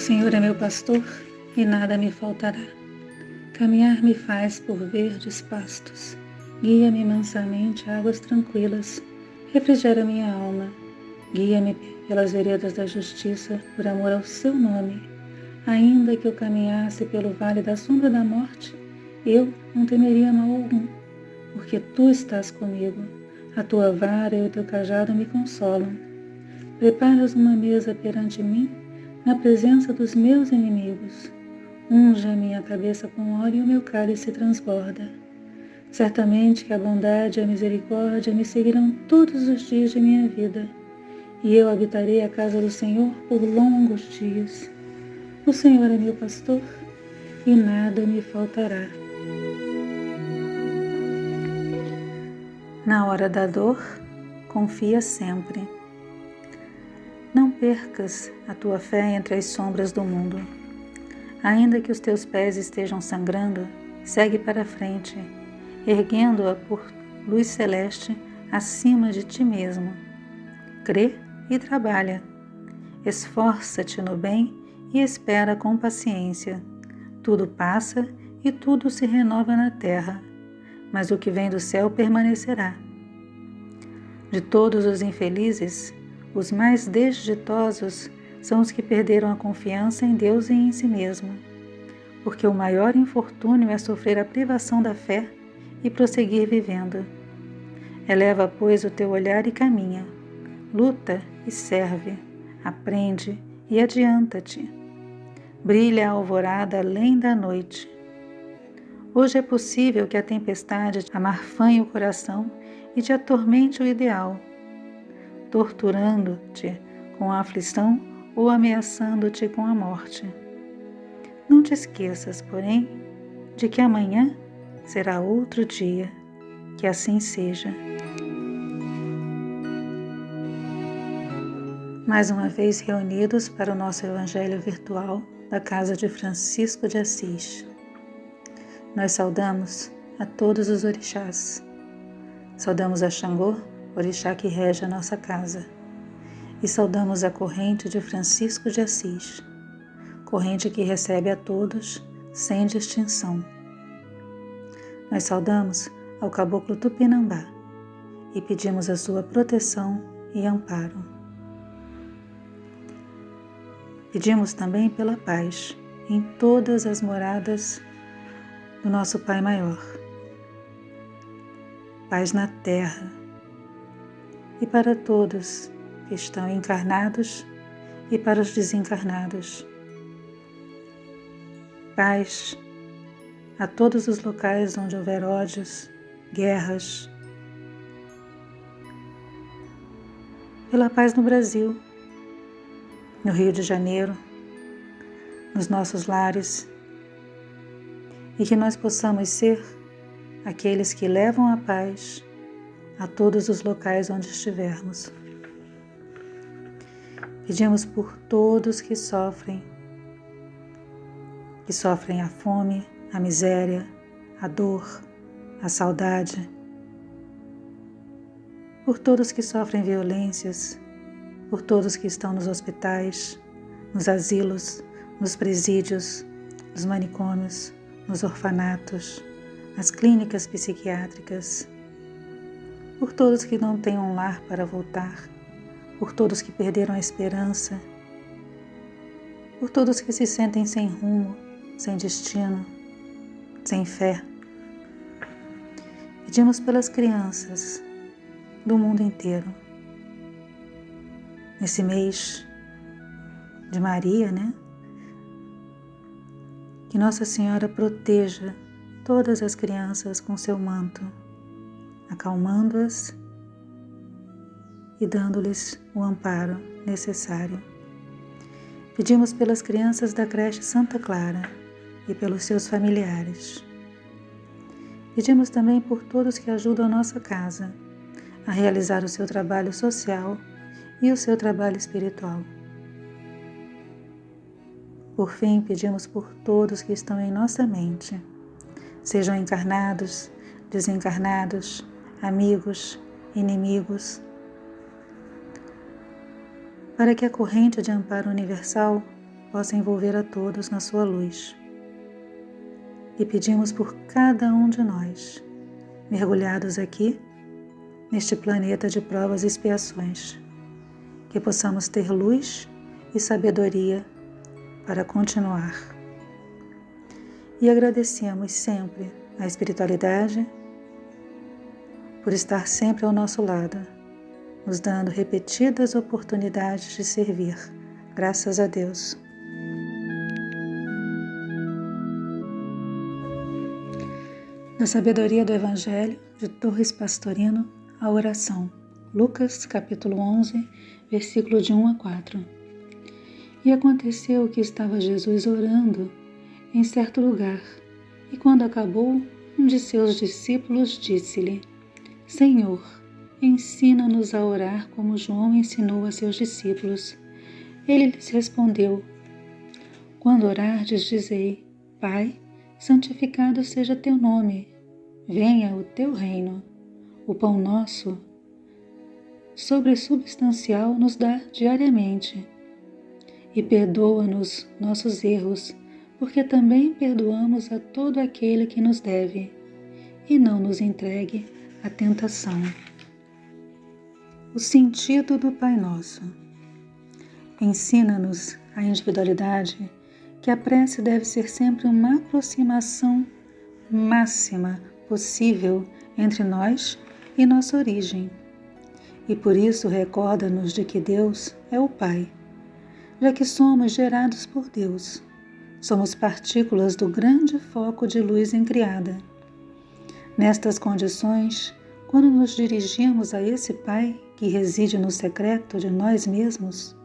Senhor é meu pastor e nada me faltará. Caminhar me faz por verdes pastos. Guia-me mansamente a águas tranquilas. Refrigera minha alma. Guia-me pelas veredas da justiça, por amor ao seu nome. Ainda que eu caminhasse pelo vale da sombra da morte, eu não temeria mal algum, porque tu estás comigo. A tua vara e o teu cajado me consolam. Preparas uma mesa perante mim, na presença dos meus inimigos. Unge a minha cabeça com óleo e o meu cálice transborda. Certamente que a bondade e a misericórdia me seguirão todos os dias de minha vida, e eu habitarei a casa do Senhor por longos dias. O Senhor é meu pastor, e nada me faltará. Na hora da dor, confia sempre. Não percas a tua fé entre as sombras do mundo. Ainda que os teus pés estejam sangrando, segue para frente, erguendo-a por luz celeste acima de ti mesmo. Crê e trabalha. Esforça-te no bem e espera com paciência. Tudo passa e tudo se renova na terra, mas o que vem do céu permanecerá. De todos os infelizes, os mais desditosos são os que perderam a confiança em Deus e em si mesmo, porque o maior infortúnio é sofrer a privação da fé e prosseguir vivendo. Eleva, pois, o teu olhar e caminha, luta e serve, aprende e adianta-te. Brilha a alvorada além da noite. Hoje é possível que a tempestade amarfanhe o coração e te atormente o ideal, torturando-te com a aflição ou ameaçando-te com a morte. Não te esqueças, porém, de que amanhã será outro dia. Que assim seja. Mais uma vez reunidos para o nosso Evangelho virtual da Casa de Francisco de Assis. Nós saudamos a todos os orixás. Saudamos a Xangô, orixá que rege a nossa casa. E saudamos a corrente de Francisco de Assis, corrente que recebe a todos, sem distinção. Nós saudamos ao Caboclo Tupinambá e pedimos a sua proteção e amparo. Pedimos também pela paz em todas as moradas do nosso Pai Maior. Paz na terra e para todos que estão encarnados e para os desencarnados. Paz a todos os locais onde houver ódios, guerras. Pela paz no Brasil, no Rio de Janeiro, nos nossos lares, e que nós possamos ser aqueles que levam a paz a todos os locais onde estivermos. Pedimos por todos que sofrem a fome, a miséria, a dor, a saudade, por todos que sofrem violências, por todos que estão nos hospitais, nos asilos, nos presídios, nos manicômios, nos orfanatos, nas clínicas psiquiátricas, por todos que não têm um lar para voltar, por todos que perderam a esperança, por todos que se sentem sem rumo, sem destino, sem fé. Pedimos pelas crianças do mundo inteiro. Nesse mês de Maria, que Nossa Senhora proteja todas as crianças com seu manto, acalmando-as e dando-lhes o amparo necessário. Pedimos pelas crianças da creche Santa Clara e pelos seus familiares. Pedimos também por todos que ajudam a nossa casa a realizar o seu trabalho social e o seu trabalho espiritual. Por fim, pedimos por todos que estão em nossa mente, sejam encarnados, desencarnados, amigos, inimigos, para que a corrente de amparo universal possa envolver a todos na sua luz. E pedimos por cada um de nós, mergulhados aqui, neste planeta de provas e expiações, que possamos ter luz e sabedoria para continuar. E agradecemos sempre a espiritualidade por estar sempre ao nosso lado, nos dando repetidas oportunidades de servir. Graças a Deus. Da sabedoria do Evangelho de Torres Pastorino, a oração. Lucas, capítulo 11, versículo de 1 a 4. E aconteceu que estava Jesus orando em certo lugar, e quando acabou, um de seus discípulos disse-lhe: Senhor, ensina-nos a orar como João ensinou a seus discípulos. Ele lhes respondeu: Quando orardes, dizei: Pai, santificado seja teu nome, venha o teu reino. O pão nosso, sobresubstancial, nos dá diariamente. E perdoa-nos nossos erros, porque também perdoamos a todo aquele que nos deve. E não nos entregue à tentação. O sentido do Pai Nosso. Ensina-nos a individualidade que a prece deve ser sempre uma aproximação máxima possível entre nós e nossa origem. E por isso recorda-nos de que Deus é o Pai, já que somos gerados por Deus. Somos partículas do grande foco de luz incriada. Nestas condições, quando nos dirigimos a esse Pai que reside no secreto de nós mesmos,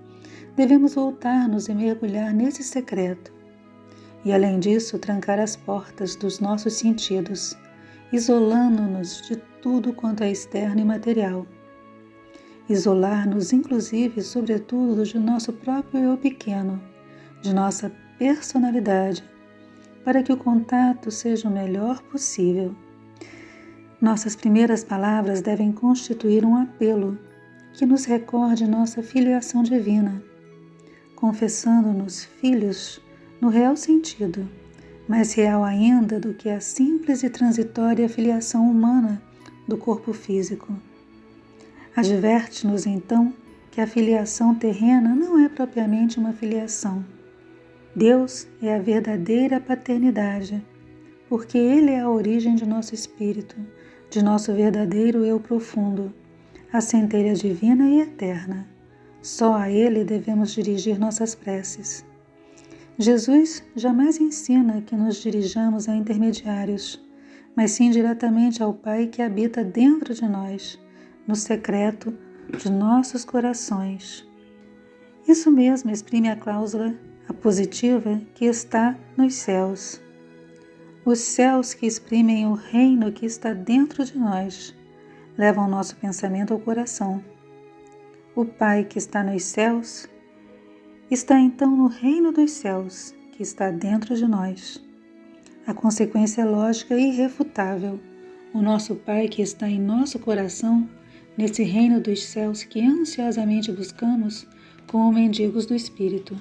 devemos voltar-nos e mergulhar nesse secreto. E além disso, trancar as portas dos nossos sentidos, isolando-nos de tudo quanto é externo e material. Isolar-nos, inclusive, sobretudo, de nosso próprio eu pequeno, de nossa personalidade, para que o contato seja o melhor possível. Nossas primeiras palavras devem constituir um apelo que nos recorde nossa filiação divina, confessando-nos filhos no real sentido, mais real ainda do que a simples e transitória filiação humana do corpo físico. Adverte-nos, então, que a filiação terrena não é propriamente uma filiação. Deus é a verdadeira paternidade, porque Ele é a origem de nosso espírito, de nosso verdadeiro eu profundo, a centelha divina e eterna. Só a Ele devemos dirigir nossas preces. Jesus jamais ensina que nos dirijamos a intermediários, mas sim diretamente ao Pai que habita dentro de nós, no secreto de nossos corações. Isso mesmo exprime a cláusula apositiva que está nos céus. Os céus que exprimem o reino que está dentro de nós, levam o nosso pensamento ao coração. O Pai que está nos céus está então no reino dos céus, que está dentro de nós. A consequência é lógica e irrefutável. O nosso Pai que está em nosso coração, nesse reino dos céus que ansiosamente buscamos como mendigos do Espírito.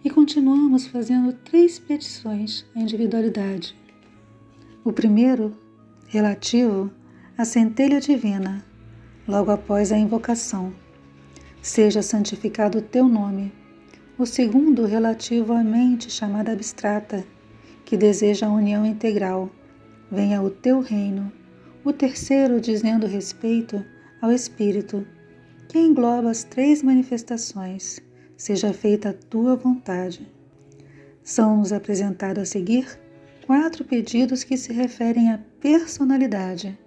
E continuamos fazendo 3 petições à individualidade. O primeiro, relativo à centelha divina, logo após a invocação. Seja santificado o teu nome. O segundo, relativo à mente chamada abstrata, que deseja a união integral. Venha o teu reino. O terceiro, dizendo respeito ao Espírito, que engloba as 3 manifestações. Seja feita a tua vontade. São-nos apresentados a seguir 4 pedidos que se referem à personalidade,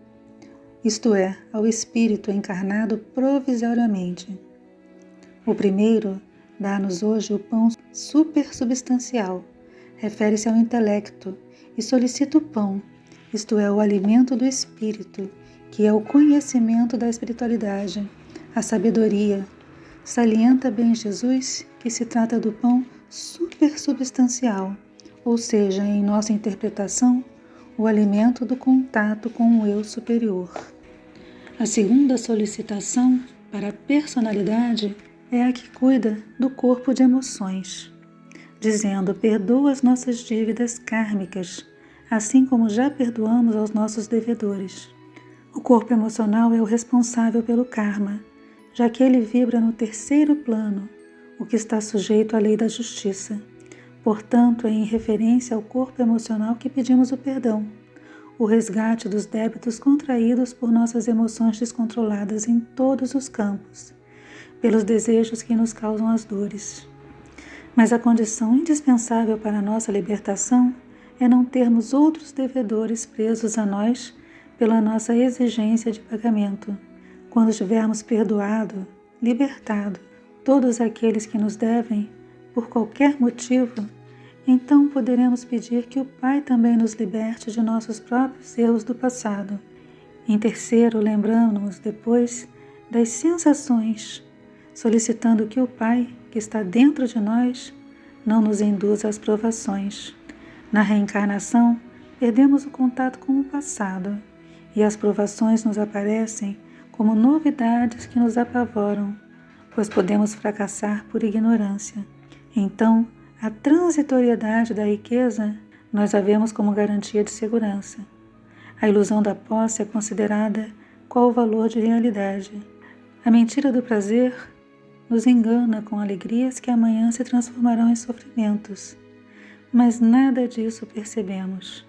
isto é, ao Espírito encarnado provisoriamente. O primeiro, dá-nos hoje o pão supersubstancial, refere-se ao intelecto e solicita o pão, isto é, o alimento do Espírito, que é o conhecimento da espiritualidade, a sabedoria. Salienta bem Jesus que se trata do pão supersubstancial, ou seja, em nossa interpretação, o alimento do contato com o eu superior. A segunda solicitação para a personalidade é a que cuida do corpo de emoções. dizendo: perdoa as nossas dívidas kármicas, assim como já perdoamos aos nossos devedores. O corpo emocional é o responsável pelo karma, já que ele vibra no terceiro plano, o que está sujeito à lei da justiça. Portanto, é em referência ao corpo emocional que pedimos o perdão, o resgate dos débitos contraídos por nossas emoções descontroladas em todos os campos, pelos desejos que nos causam as dores. Mas a condição indispensável para a nossa libertação é não termos outros devedores presos a nós pela nossa exigência de pagamento. Quando tivermos perdoado, libertado todos aqueles que nos devem, por qualquer motivo, então poderemos pedir que o Pai também nos liberte de nossos próprios erros do passado. Em terceiro, lembramos-nos depois das sensações, solicitando que o Pai, que está dentro de nós, não nos induza às provações. Na reencarnação, perdemos o contato com o passado e as provações nos aparecem como novidades que nos apavoram, pois podemos fracassar por ignorância. Então, a transitoriedade da riqueza nós a vemos como garantia de segurança. A ilusão da posse é considerada qual o valor de realidade. A mentira do prazer nos engana com alegrias que amanhã se transformarão em sofrimentos, mas nada disso percebemos.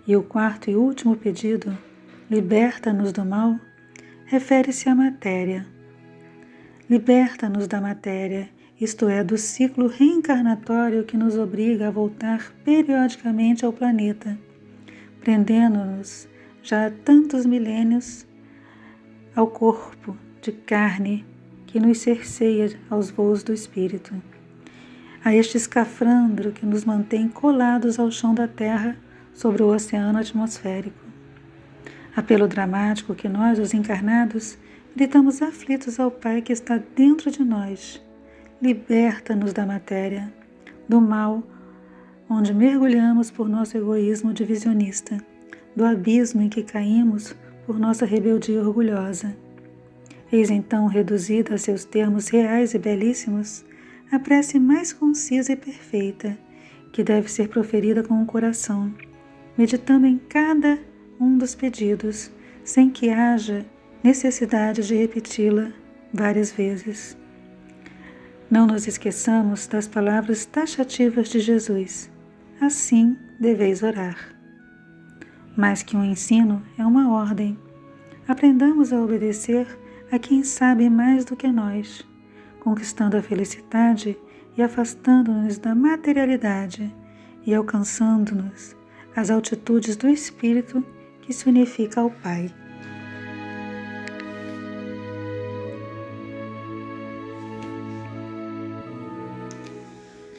E o quarto e último pedido, liberta-nos do mal, refere-se à matéria. Liberta-nos da matéria, isto é, do ciclo reencarnatório que nos obriga a voltar periodicamente ao planeta, prendendo-nos já há tantos milênios ao corpo de carne que nos cerceia aos voos do espírito, a este escafandro que nos mantém colados ao chão da terra sobre o oceano atmosférico. Apelo dramático que nós, os encarnados, gritamos aflitos ao Pai que está dentro de nós. Liberta-nos da matéria, do mal, onde mergulhamos por nosso egoísmo divisionista, do abismo em que caímos por nossa rebeldia orgulhosa. Eis então reduzida a seus termos reais e belíssimos a prece mais concisa e perfeita, que deve ser proferida com o coração, meditando em cada um dos pedidos, sem que haja necessidade de repeti-la várias vezes. Não nos esqueçamos das palavras taxativas de Jesus: assim deveis orar. Mais que um ensino, é uma ordem. Aprendamos a obedecer a quem sabe mais do que nós, conquistando a felicidade e afastando-nos da materialidade e alcançando-nos as altitudes do Espírito que se unifica ao Pai.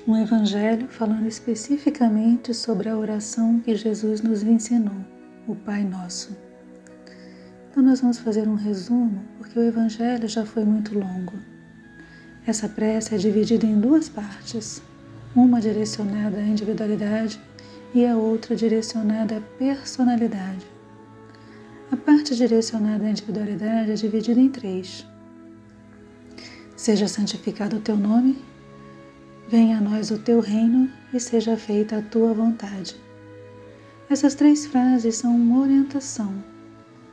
Um evangelho falando especificamente sobre a oração que Jesus nos ensinou, o Pai Nosso. Então nós vamos fazer um resumo, porque o evangelho já foi muito longo. Essa prece é dividida em duas partes, uma direcionada à individualidade e a outra direcionada à personalidade. A parte direcionada à individualidade é dividida em 3. Seja santificado o teu nome, venha a nós o teu reino e seja feita a tua vontade. Essas 3 frases são uma orientação,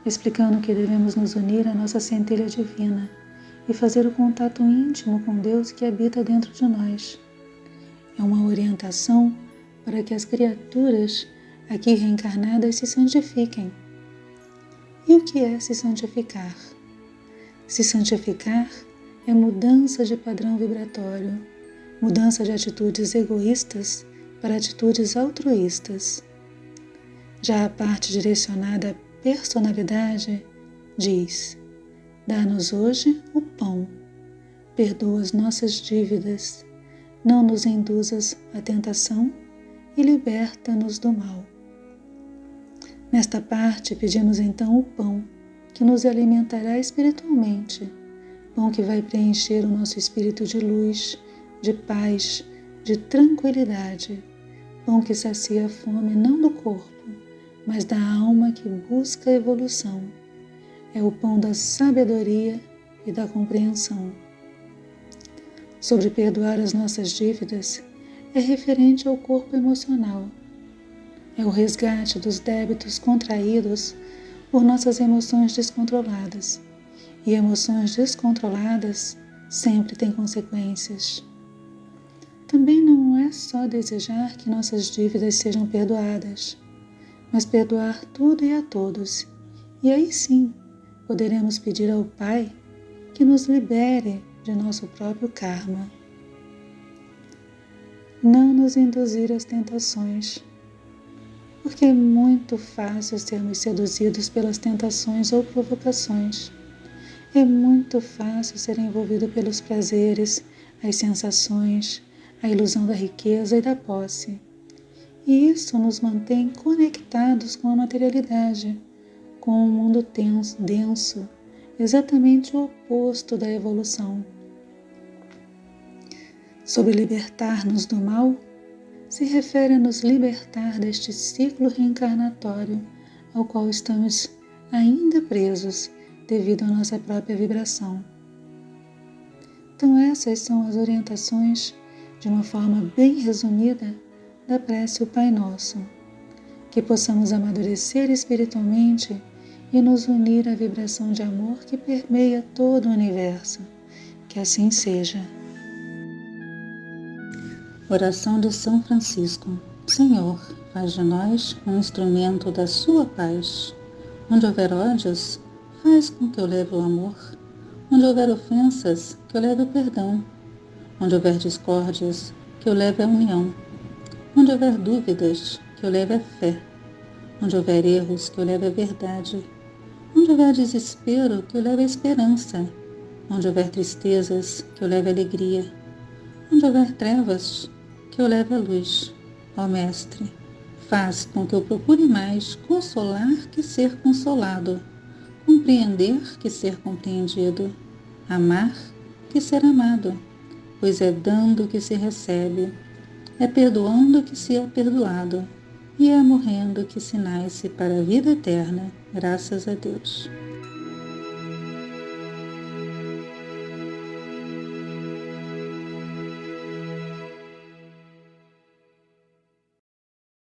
explicando que devemos nos unir à nossa centelha divina e fazer o contato íntimo com Deus que habita dentro de nós. É uma orientação para que as criaturas aqui reencarnadas se santifiquem. E o que é se santificar? Se santificar é mudança de padrão vibratório, mudança de atitudes egoístas para atitudes altruístas. Já a parte direcionada à personalidade diz: dá-nos hoje o pão, perdoa as nossas dívidas, não nos induzas à tentação e liberta-nos do mal. Nesta parte pedimos então o pão, que nos alimentará espiritualmente, pão que vai preencher o nosso espírito de luz, de paz, de tranquilidade, pão que sacia a fome não do corpo, mas da alma que busca a evolução. É o pão da sabedoria e da compreensão. Sobre perdoar as nossas dívidas, é referente ao corpo emocional. É o resgate dos débitos contraídos por nossas emoções descontroladas. E emoções descontroladas sempre têm consequências. Também não é só desejar que nossas dívidas sejam perdoadas, mas perdoar tudo e a todos. E aí sim, poderemos pedir ao Pai que nos libere de nosso próprio karma. Não nos induzir às tentações, porque é muito fácil sermos seduzidos pelas tentações ou provocações. É muito fácil ser envolvido pelos prazeres, as sensações, a ilusão da riqueza e da posse. E isso nos mantém conectados com a materialidade, com um mundo denso, exatamente o oposto da evolução. Sobre libertar-nos do mal, se refere a nos libertar deste ciclo reencarnatório ao qual estamos ainda presos devido à nossa própria vibração. Então essas são as orientações, de uma forma bem resumida, da prece o Pai Nosso. Que possamos amadurecer espiritualmente e nos unir à vibração de amor que permeia todo o universo. Que assim seja. Oração de São Francisco. Senhor, faz de nós um instrumento da sua paz. Onde houver ódios, faz com que eu leve o amor. Onde houver ofensas, que eu leve o perdão. Onde houver discórdias, que eu leve a união. Onde houver dúvidas, que eu leve a fé. Onde houver erros, que eu leve a verdade. Onde houver desespero, que eu leve a esperança. Onde houver tristezas, que eu leve a alegria. Onde houver trevas, que eu leve a luz. Ó Mestre, faz com que eu procure mais consolar que ser consolado, compreender que ser compreendido, amar que ser amado, pois é dando que se recebe, é perdoando que se é perdoado, e é morrendo que se nasce para a vida eterna, graças a Deus.